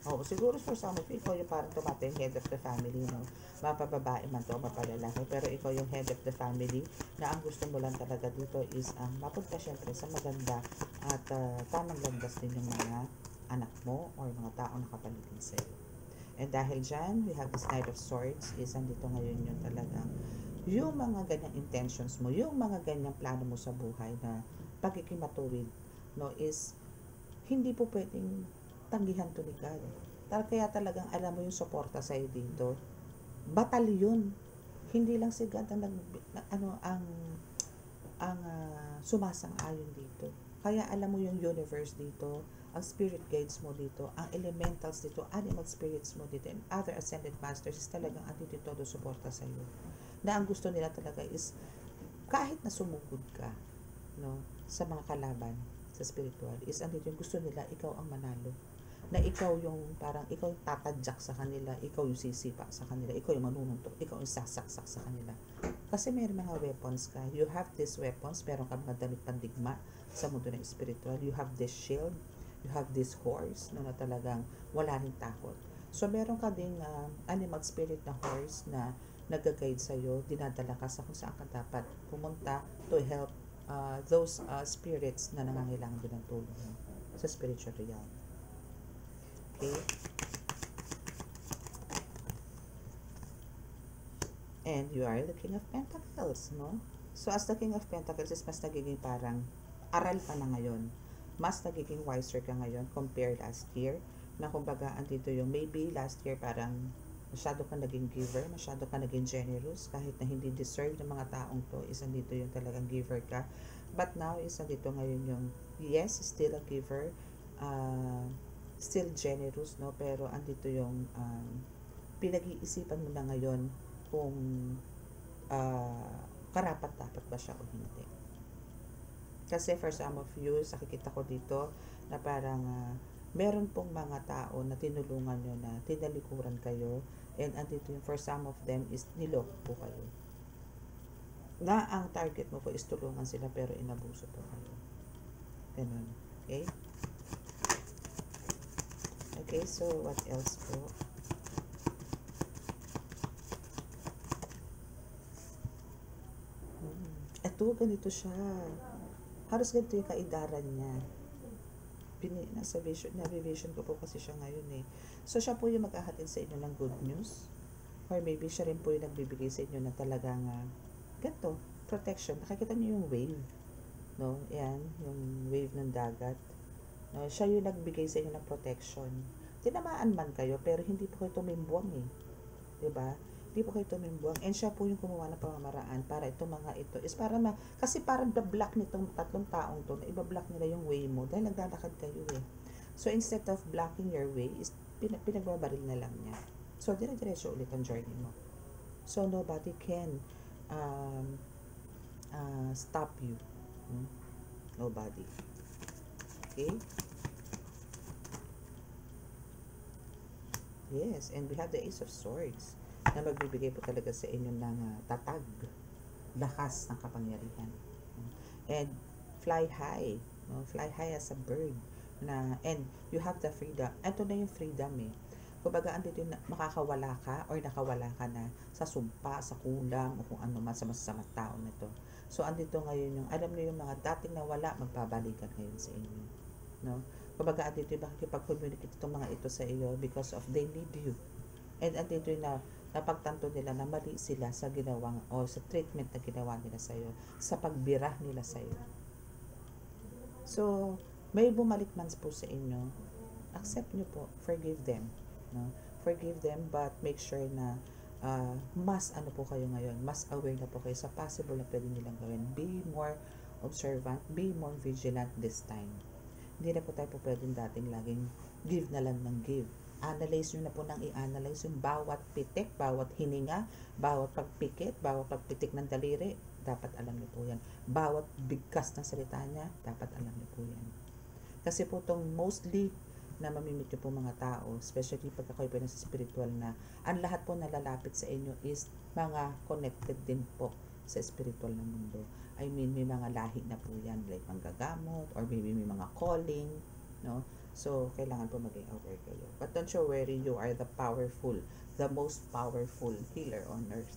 Oh, siguro for some of you, ikaw yung parang tumata yung head of the family, no? Mapababae man to, mapalalaki. Pero ikaw yung head of the family na ang gusto mo lang talaga dito is mapunta syempre sa maganda at tamang landas din yung mga anak mo or mga tao na kapaligid sa iyo. And dahil dyan, we have this Knight of Swords is andito ngayon yung talagang yung mga ganyang intentions mo, yung mga ganyang plano mo sa buhay na pagkikimatuwid, no, is hindi po pwedeng tanggihan to ni God. Kaya talagang alam mo yung suporta sa'yo dito. Batalyon. Hindi lang si God ang sumasang-ayon dito. Kaya alam mo yung universe dito, ang spirit guides mo dito, ang elementals dito, animal spirits mo dito, and other ascended masters is talagang andito todo suporta sa'yo. Na ang gusto nila talaga is kahit na sumugod ka, no, sa mga kalaban sa spiritual, is andito yung gusto nila ikaw ang manalo, na ikaw yung parang ikaw yung tatadyak sa kanila, ikaw yung sisipa sa kanila, ikaw yung manununtok, ikaw yung sasaksak sa kanila. Kasi may mga weapons ka, you have these weapons, meron ka mga damit pandigma sa mundo ng spiritual, you have this shield, you have this horse, no, na talagang wala rin takot. So meron ka ding animal spirit na horse na nag-guide sa'yo, dinadala ka sa kung saan ka dapat pumunta to help those spirits na nangangailangan din ng tulong sa spiritual realm. Okay? And you are the King of Pentacles, no? So, as the King of Pentacles is mas nagiging parang aral ka na ngayon. Mas nagiging wiser ka ngayon compared last year. Na kumbaga, andito yung maybe last year parang masyado ka naging giver, masyado ka naging generous, kahit na hindi deserve ng mga taong to, is andito yung talagang giver ka. But now, is andito ngayon yung, yes, still a giver, still generous, no? Pero andito yung pinag-iisipan mo na ngayon kung karapat-dapat ba siya o hindi. Kasi for some of you, nakikita ko dito na parang meron pong mga tao na tinulungan nyo na tinalikuran kayo, and andito yung for some of them is niloko po kayo. Na ang target mo po is tulungan sila pero inabuso po kayo. Ganun. Okay? Okay, so what else po? Ito, ganito siya. Halos ganito yung kaidaran niya. Nasa vision ko po kasi siya ngayon eh. So, siya po yung maghahatid sa inyo ng good news. Or maybe siya rin po yung nagbibigay sa inyo na talagang ganito, protection. Nakikita niyo yung wave. No? Yan, yung wave ng dagat. No? Siya yung nagbigay sa inyo ng protection. Tinamaan man kayo, pero hindi po kayo tumimbuang eh. Diba? Hindi po kayo tumimbuang. And siya po yung gumawa ng pamamaraan para itong mga ito is para kasi parang the-block nitong tatlong taong to na iba-block nila yung way mo dahil naglalakad kayo eh. So instead of blocking your way is pinagbabaril na lang niya. So dire-diretso ulit ang journey mo. So nobody can stop you. Nobody. Okay? Yes, and we have the Ace of Swords na magbibigay po talaga sa inyo ng tatag, lakas ng kapangyarihan. And fly high, no? Fly high as a bird. And you have the freedom. Ito na yung freedom eh. Kumbaga, andito yung makakawala ka or nakawala ka na sa sumpa, sa kulang, o kung ano man sa masasamang tao na to. So, andito ngayon yung, alam niyo yung mga dating nawala, magbabalikan ngayon sa inyo. No? Kumbaga, andito yung makikipag-communicate itong mga ito sa iyo because of they need you. And andito yung napagtanto nila na mali sila sa ginawang o sa treatment na ginawa nila sa iyo, sa pagbira nila sa iyo. So, may bumalik man po sa inyo, accept nyo po, forgive them. No? Forgive them, but make sure na mas ano po kayo ngayon, mas aware na po kayo sa possible na pwede nilang gawin. Be more observant, be more vigilant this time. Hindi na po tayo po pwedeng dating laging give na lang ng give. Analyze nyo na po nang i-analyze yung bawat pitik, bawat hininga, bawat pagpikit, bawat pagpitik ng daliri. Dapat alam nyo po yan. Bawat bigkas ng salita niya, dapat alam nyo po yan. Kasi po itong mostly na mamimit nyo po mga tao, especially pagka kayo po nasa spiritual na, ang lahat po na lalapit sa inyo is mga connected din po sa spiritual na mundo. I mean, may mga lahi na po yan, like manggagamot, or maybe may mga calling, no? So, kailangan po maging aware kayo. But don't you worry, you are the powerful, the most powerful healer on earth.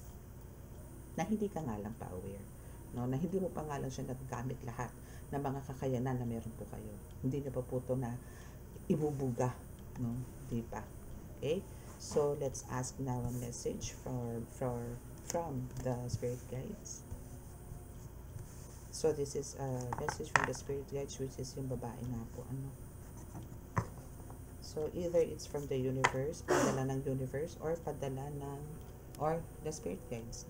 Na hindi ka nga lang pa-aware. No? Na hindi mo pa nga lang siya nagagamit lahat ng mga kakayanan na meron po kayo. Hindi na pa po ito na ibubuga. No? Di ba? Okay? So, let's ask now a message from the spirit guides. So, this is a message from the spirit guides, which is yung babae nga po. Ano? So, either it's from the universe, padala ng universe, or padala ng, or the spirit guides.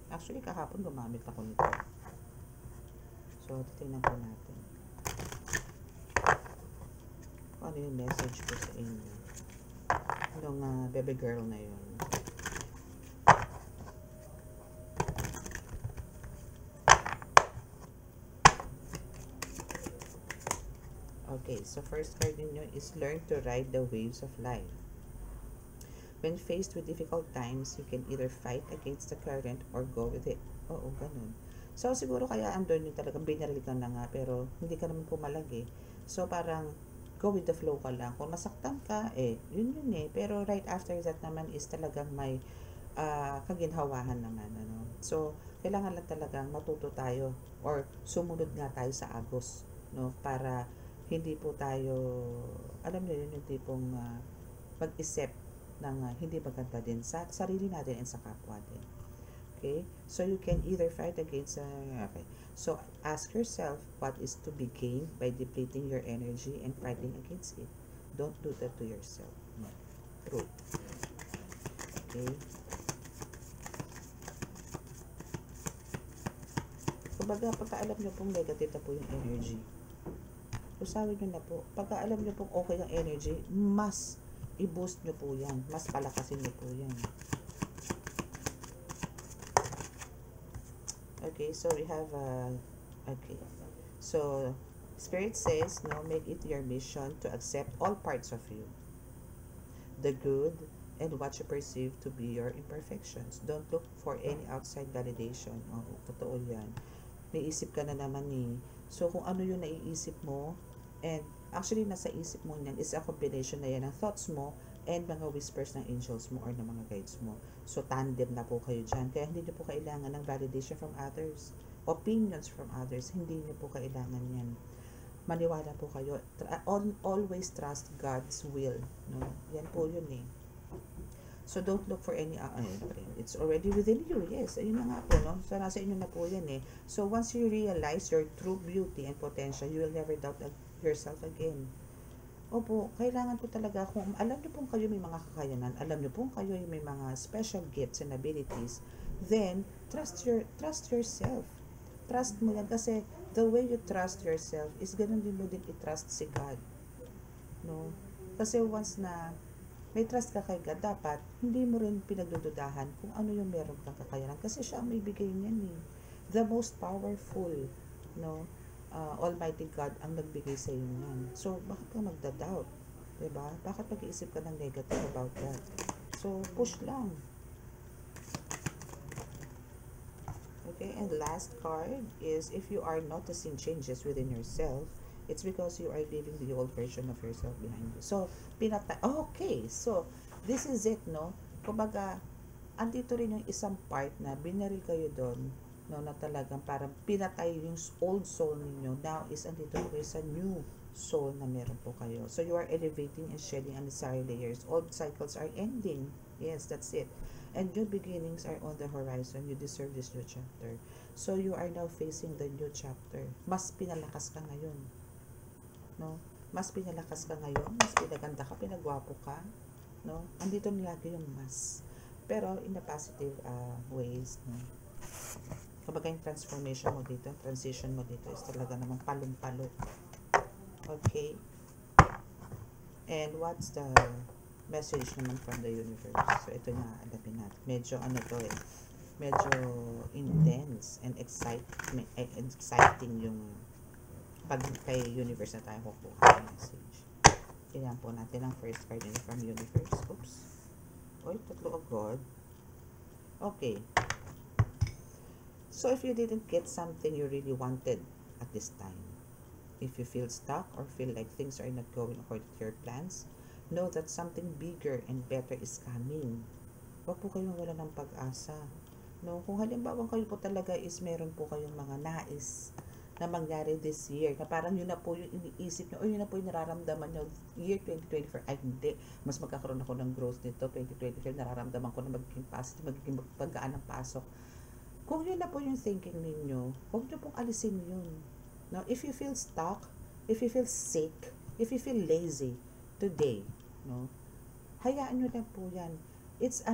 Actually, kahapon gumamit ako nito. So, titingnan po natin. Ano yung message ko sa inyo? Yung baby girl na yun. Okay, so first card ninyo is learn to ride the waves of life. When faced with difficult times, you can either fight against the current or go with it. Oo, ganun. So, siguro kaya andun yung talagang binaril ka na nga, pero hindi ka naman pumalag eh. So, parang go with the flow ka lang. Kung masaktan ka, yun eh. Pero right after that naman is talagang may kaginhawahan naman. Ano? So, kailangan lang talagang matuto tayo or sumunod nga tayo sa agos. No? Para hindi po tayo, alam niyo yun, yung tipong mag-isip ng hindi maganda din sa sarili natin and sa kapwa din. Okay? So you can either fight against okay. So ask yourself what is to be gained by depleting your energy and fighting against it. Don't do that to yourself. No. True. Okay? Kumbaga, pagka alam nyo pong negative na po yung energy, usawin nyo na po. Pagka alam nyo pong okay yung energy, mas i-boost nyo po yan. Mas palakasin nyo po yan. Okay, so we have, okay. So, Spirit says, no, make it your mission to accept all parts of you. The good and what you perceive to be your imperfections. Don't look for any outside validation. Oh, totoo yan. May isip ka na naman eh. So, kung ano yung naiisip mo, and actually, nasa isip mo yan is a combination na yan ng thoughts mo and mga whispers ng angels mo or ng mga guides mo. So, tandem na po kayo dyan. Kaya hindi nyo po kailangan ng validation from others. Opinions from others. Hindi nyo po kailangan yan. Maniwala po kayo. Always trust God's will. No? Yan po yun eh. So, don't look for any, it's already within you. Yes, ayun na nga po, no? So, nasa inyo na po yan eh. So, once you realize your true beauty and potential, you will never doubt yourself again. Opo, kailangan po talaga, kung alam nyo pong kayo may mga kakayanan, alam nyo pong kayo may mga special gifts and abilities, then, trust yourself. Trust mo yan kasi the way you trust yourself is ganun din mo din i-trust si God. No? Kasi once na may trust ka kay God, dapat hindi mo rin pinagdududahan kung ano yung meron kang kakayanan kasi siya ang may bigay niyan eh. The most powerful, no, Almighty God ang nagbigay sa iyo niyan. So, bakit ka magda-doubt? Diba? Bakit mag-iisip ka ng negative about that? So, push lang. Okay, and last card is if you are noticing changes within yourself, it's because you are leaving the old version of yourself behind you. So, okay, so, this is it, no? Kumbaga, andito rin yung isang part na binaril kayo doon, no, na talagang parang pinatay yung old soul ninyo. Now is andito kayo sa new soul na meron po kayo. So, you are elevating and shedding unnecessary layers. Old cycles are ending. Yes, that's it. And new beginnings are on the horizon. You deserve this new chapter. So, you are now facing the new chapter. Mas pinalakas ka ngayon. No? Mas pinalakas ka ngayon, mas pinaganda ka, pinagwapo ka, no? Andito nilagay yung mas. Pero in a positive ways, no? Kumbaga yung transformation mo dito, transition mo dito is talaga namang palong-palo. Okay? And what's the message naman from the universe? So ito na, alapin natin. Medyo ano to eh, medyo intense and exciting yung pag kay universe na tayo kukuha ng message. Tingnan po natin ang first card from universe. Oops. Oy, tatlo agad. Okay. So, if you didn't get something you really wanted at this time, if you feel stuck or feel like things are not going according to your plans, know that something bigger and better is coming. Huwag po kayong wala ng pag-asa. No? Kung halimbawa kayo po talaga is meron po kayong mga nais na mangyari this year, na parang yun na po yung iniisip nyo, o yun na po yung nararamdaman nyo, year 2024, ay hindi, mas magkakaroon ako ng growth nito, 2025, nararamdaman ko na magiging positive, magiging paggaan ng pasok. Kung yun na po yung thinking ninyo, huwag nyo pong alisin yun. No? If you feel stuck, if you feel sick, if you feel lazy, today, no? Hayaan nyo lang po yan. It's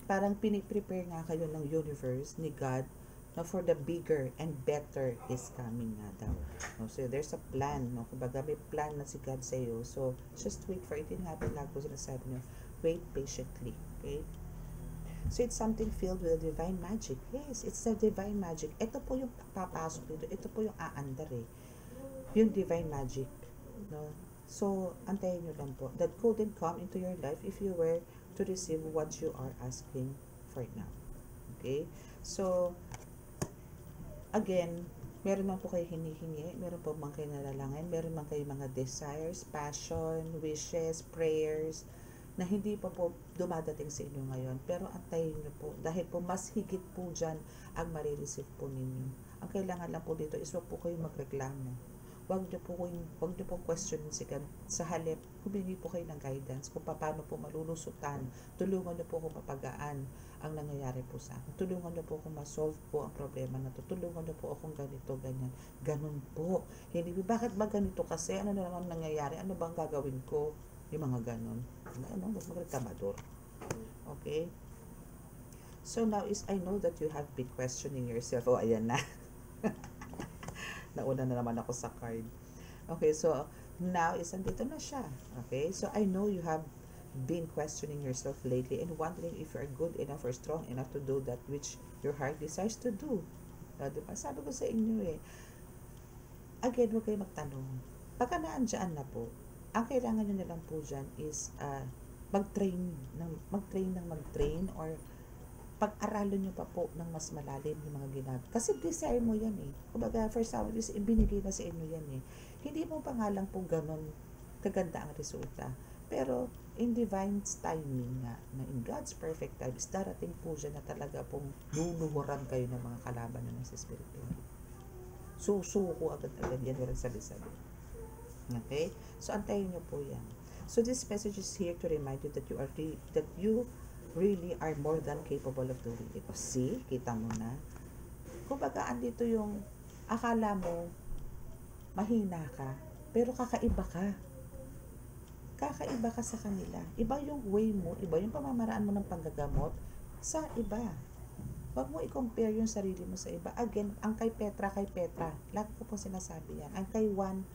parang piniprepare nga kayo ng universe, ni God, na for the bigger and better is coming nga daw. No? So, there's a plan. No? Kumbaga, may plan na si God sa iyo. So, just wait for it. Yung happen lang po sinasabi niyo. Wait patiently. Okay? So, it's something filled with divine magic. Yes, it's the divine magic. Ito po yung papasok dito. Ito po yung aandar eh. Yung divine magic. No? So, antayin nyo lang po. That couldn't come into your life if you were to receive what you are asking for now. Okay? So, again, meron man po kayo hinihingi, meron po man kayo nalalangin, meron man kayo mga desires, passion, wishes, prayers, na hindi pa po dumadating sa inyo ngayon. Pero antayin nyo po, dahil po mas higit po dyan ang marireceive po ninyo. Ang kailangan lang po dito is wag po kayo magreklamo. wag niyo pong questionin si God. Sa halip, humingi po kayo ng guidance kung paano po malulusutan. Tulungan niyo po kung mapagaan ang nangyayari po sa akin. Tulungan niyo po kung ma-solve po ang problema na to. Tulungan niyo po akong ganito, ganyan. Ganun po. Hindi, bakit ba ganito kasi? Ano na naman nangyayari? Ano bang gagawin ko? Yung mga ganun. Ano, magreklamador. Okay? So now is, I know that you have been questioning yourself. Oh, ayan na. Nauna na naman ako sa card. Okay, so now is andito na siya. Okay, so I know you have been questioning yourself lately and wondering if you are good enough or strong enough to do that which your heart desires to do. Diba? Sabi ko sa inyo again, huwag kayo magtanong. Pagka naandyan na po, ang kailangan nyo na lang po dyan is mag-train or pag-aralan nyo pa po ng mas malalim yung mga ginagawa. Kasi desire mo yan Kumbaga, first hour is binigay na sa inyo yan Hindi mo pa nga lang po ganun kaganda ang resulta. Pero, in divine timing nga, na in God's perfect time, is darating po dyan na talaga pong luluhuran kayo ng mga kalaban na nasa spiritual. Susuko agad-agad yan, walang sabi-sabi. Okay? So, antayin nyo po yan. So, this message is here to remind you that you really are more than capable of doing it. See? Kita mo na. Kumbaga, andito yung akala mo mahina ka, pero kakaiba ka. Kakaiba ka sa kanila. Iba yung way mo, iba yung pamamaraan mo ng panggagamot sa iba. Huwag mo i-compare yung sarili mo sa iba. Again, ang kay Petra. Lagi ko po sinasabi yan. Ang kay Juan.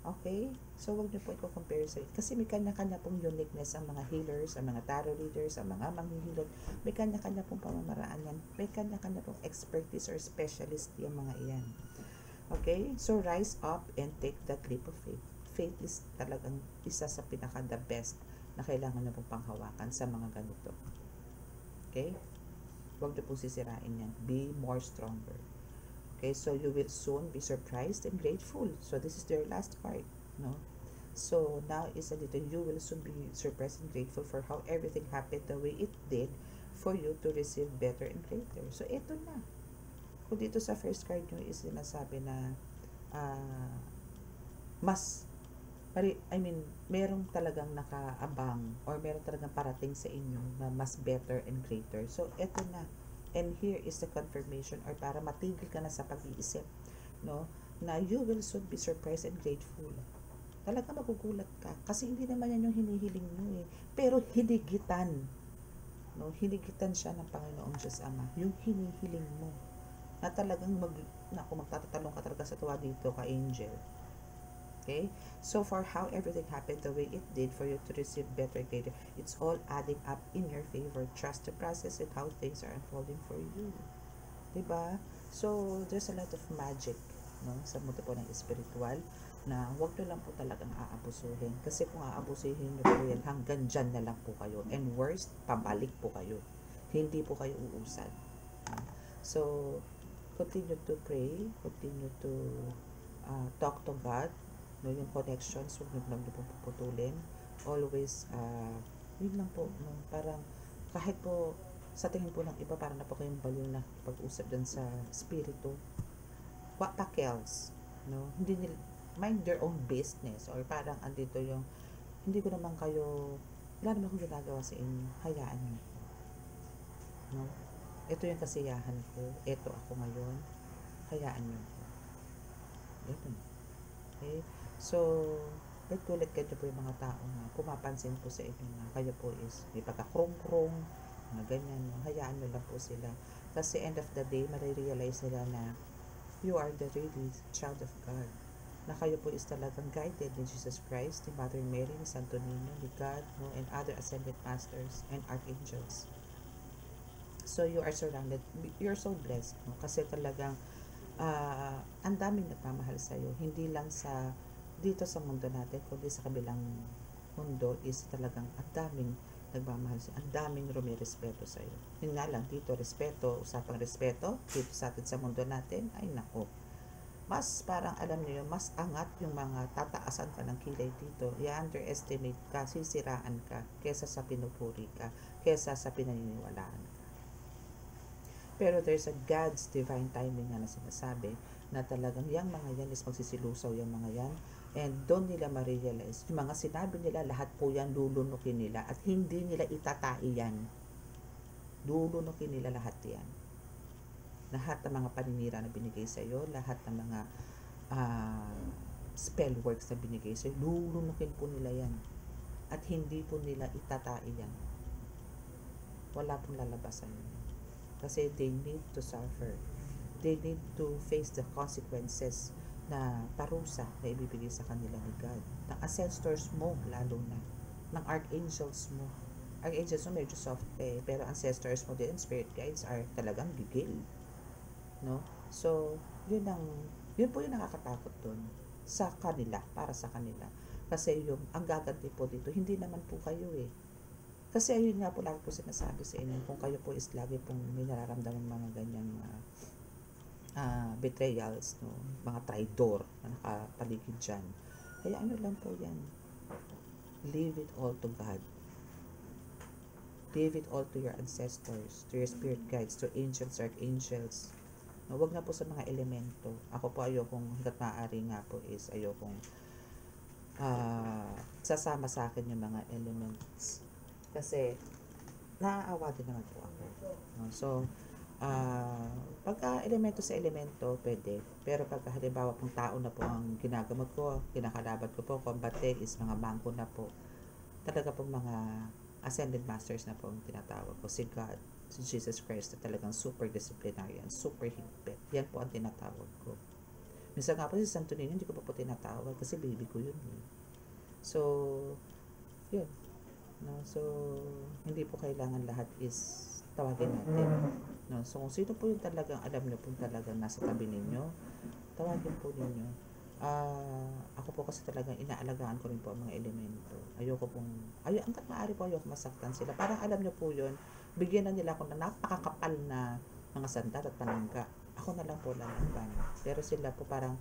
Okay? So, huwag niyo po i-compare sa kasi may kanya-kanya pong uniqueness ang mga healers, ang mga tarot readers, ang mga manghihilot. May kanya-kanya pong pamamaraan yan. May kanya-kanya pong expertise or specialist yung mga iyan. Okay? So, rise up and take that leap of faith. Faith is talagang isa sa pinaka-the best na kailangan na pong panghawakan sa mga ganito. Okay? Huwag niyo pong sisirain yan. Be more stronger. Okay, so you will soon be surprised and grateful. So this is their last part, no? So now is a little, you will soon be surprised and grateful for how everything happened the way it did for you to receive better and greater. So ito na. Kung dito sa first card nyo is sinasabi na merong talagang nakaabang or merong talagang parating sa inyo na mas better and greater. So ito na. And here is the confirmation or para matigil ka na sa pag-iisip, no? Na you will soon be surprised and grateful. Talaga magugulat ka. Kasi hindi naman yan yung hinihiling nyo Pero hinigitan. No? Hinigitan siya ng Panginoong Diyos Ama. Yung hinihiling mo. Na talagang magtatatalong ka talaga sa tuwa dito ka angel. Okay? So for how everything happened the way it did for you to receive better greater, it's all adding up in your favor. Trust the process and how things are unfolding for you. Diba? So there's a lot of magic, no, sa mundo po ng spiritual na huwag nyo lang po talagang aabusuhin. Kasi kung aabusuhin nyo po yan, hanggang dyan na lang po kayo. And worst, pabalik po kayo. Hindi po kayo uusad. So, continue to pray. Continue to talk to God. No, yung connections, huwag nyo lang po puputulin. Always, yun lang po, no, parang kahit po sa tingin po ng iba, parang na po kayong baliw na pag-usap dun sa spirito. What else? No? Hindi nila, mind their own business or parang andito yung, hindi ko naman kayo, wala naman akong ginagawa sa inyo, hayaan nyo. No? Ito yung kasiyahan ko, ito ako ngayon, hayaan nyo. Ito. Okay? So, gulat kayo po yung mga tao na pumapansin po sa inyo na kayo po is may pagkakrong-krong, mga ganyan, hayaan nyo lang po sila. Kasi end of the day, marirealize nila na you are the really child of God. Na kayo po is talagang guided ni Jesus Christ, ni Mother Mary, ni Santo Niño, ni God, no, and other ascended masters and archangels. So, you are surrounded, you're so blessed, no? Kasi talagang ang daming nagmamahal sa'yo. Hindi lang sa dito sa mundo natin, kundi sa kabilang mundo is talagang ang daming nagmamahal sa'yo. Ang daming rumirespeto sa'yo. Yun nga lang, dito respeto, usapang respeto, dito sa atin sa mundo natin, ay nako. Mas parang alam niyo, mas angat yung mga tataasan ka ng kilay dito. I-underestimate ka, sisiraan ka, kesa sa pinupuri ka, kesa sa pinaniniwalaan ka. Pero there's a God's divine timing na sinasabi na talagang yung mga yan is magsisilusaw yung mga yan, and doon nila ma-realize yung mga sinabi nila, lahat po yan lulunukin nila at hindi nila itatai yan. Lulunukin nila lahat yan. Lahat ng mga paninira na binigay sa iyo, lahat ng mga spell works na binigay sa iyo, lulunukin po nila yan at hindi po nila itatai yan. Wala pong lalabasan yun kasi they need to suffer. They need to face the consequences na parusa na ibibigay sa kanila ni God. Ng ancestors mo, lalo na. Ng archangels mo. Archangels mo medyo soft pero ancestors mo din, spirit guides, are talagang gigil. No? So, yun po yung nakakatakot dun sa kanila, para sa kanila. Kasi ang gaganti po dito, hindi naman po kayo Kasi ayun nga po, lagi po sinasabi sa inyo, kung kayo po is lagi pong may nararamdaman mga ganyang betrayals, no? Mga traidor na nakapaligid dyan. Kaya ano lang po yan, leave it all to God. Leave it all to your ancestors, to your spirit guides, to angels, archangels. No, wag na po sa mga elemento. Ako po ayokong, hanggat maaari nga po is ayokong sasama sa akin yung mga elements. Kasi naaawa din naman po ako. No? So, pagka elemento sa elemento, pwede. Pero pagka halimbawa pong tao na po ang ginagamot ko, kinakalaban ko po, combate is mga bangko na po. Talaga pong mga ascended masters na po ang tinatawag ko. Si God, si Jesus Christ na talagang super disciplinarian, super higpit. Yan po ang tinatawag ko. Minsan nga po si Santo Niño, hindi ko pa po tinatawag kasi baby ko yun. So, yun. No? So, hindi po kailangan lahat is tawagin natin. No? So, kung sino po yung talagang alam nyo po talagang nasa tabi ninyo, tawagin po ninyo. Ako po kasi talagang inaalagaan ko rin po ang mga elemento. Hanggat maaari po ayoko masaktan sila. Parang alam nyo po yun, bigyan na nila ako na napakakapal na mga sandal at panangga. Ako na lang po lalaban. Pero sila po parang,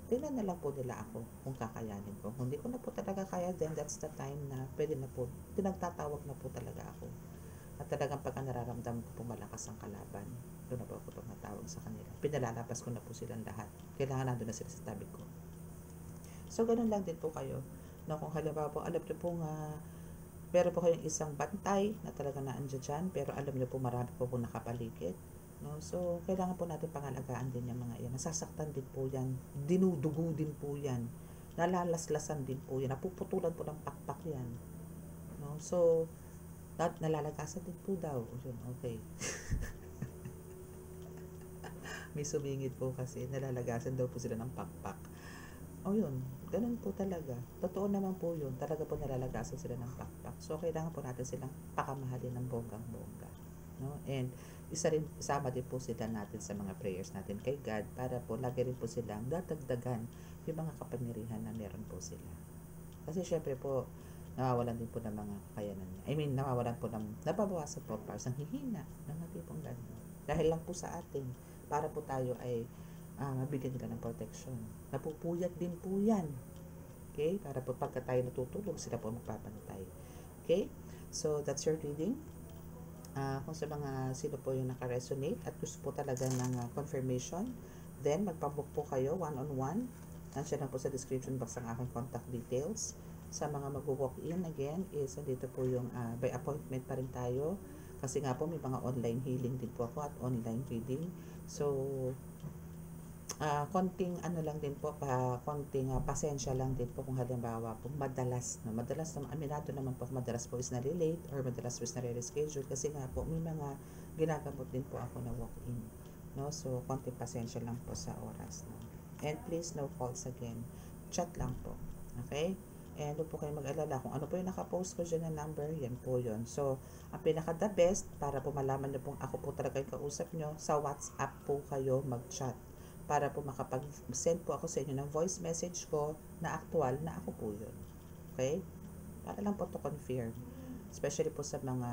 tingnan na lang po nila ako kung kakayanin ko. Kung hindi ko na po talaga kaya, then that's the time na pwede na po, pinagtatawag na po talaga ako. At talagang pagka nararamdaman ko po malakas ang kalaban, doon na po ako tumatawag sa kanila. Pinalalapas ko na po silang lahat. Kailangan nandun na sila sa tabi ko. So, ganun lang din po kayo. No, kung halimbawa po, alam nyo po nga, meron po kayong isang bantay na talaga naandyan dyan, pero alam nyo po marami po nakapaligid. No? So, kailangan po natin pangalagaan din yung mga yan. Nasasaktan din po yan. Dinudugo din po yan. Nalalaslasan din po yan. Napuputulan po ng pakpak yan. No? So, nalalagasan din po daw. Okay. May sumingit po kasi. Nalalagasan daw po sila ng pakpak. Yun. Ganun po talaga. Totoo naman po yun. Talaga po nalalagasan sila ng pakpak. So, kailangan po natin silang pakamahalin ng bonggang-bongga. No? And isama din po sila natin sa mga prayers natin kay God para po lagi rin po silang dadagdagan yung mga kapangyarihan na meron po sila. Kasi syempre po, nawawalan din po ng mga kakayanan niya. Nawawalan po nababawasan po para sa hihina ng mga tipong gano'n. Dahil lang po sa atin, para po tayo ay mabigyan nila ng protection. Napupuyat din po yan. Okay? Para po pagka tayo natutulog, sila po magpapantay. Okay? So, that's your reading. Kung sa mga sino po yung naka-resonate at gusto po talaga ng confirmation, then magpabook po kayo one-on-one. Nandiyan lang po sa description box ang aking contact details. Sa mga mag-walk in, again, is dito po yung by appointment pa rin tayo. Kasi nga po may mga online healing din po ako at online reading. So, konting lang din po, konting pasensya lang din po kung halimbawa po madalas na aminado naman po madalas po is nalilate or madalas po is nare-reschedule kasi nga po may mga ginagamot din po ako na walk-in, no? So konting pasensya lang po sa oras, no? And please no calls again, chat lang po, okay? And huwag po kayo mag-alala kung ano po yung nakapost ko dyan na number, yan po yun. So ang pinaka the best para po malaman nyo pong ako po talaga yung kausap nyo, sa WhatsApp po kayo mag-chat para po makapag-send po ako sa inyo ng voice message ko na actual na ako po yun. Okay? Para lang po to confirm. Especially po sa mga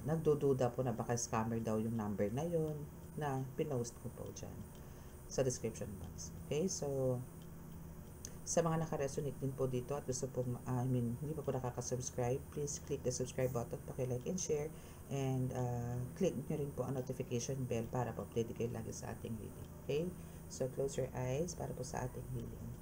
nagdududa po na baka scammer daw yung number na yun na pinost ko po dyan sa description box. Okay? So, sa mga naka-resonate din po dito at gusto po, hindi pa po nakaka-subscribe, please click the subscribe button, paki-like and share, and click nyo rin po ang notification bell para po update kayo lagi sa ating video. Okay? So, close your eyes para po sa ating healing.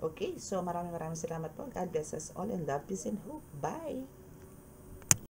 Okay, so maraming salamat po. God bless us all and love, peace and hope. Bye!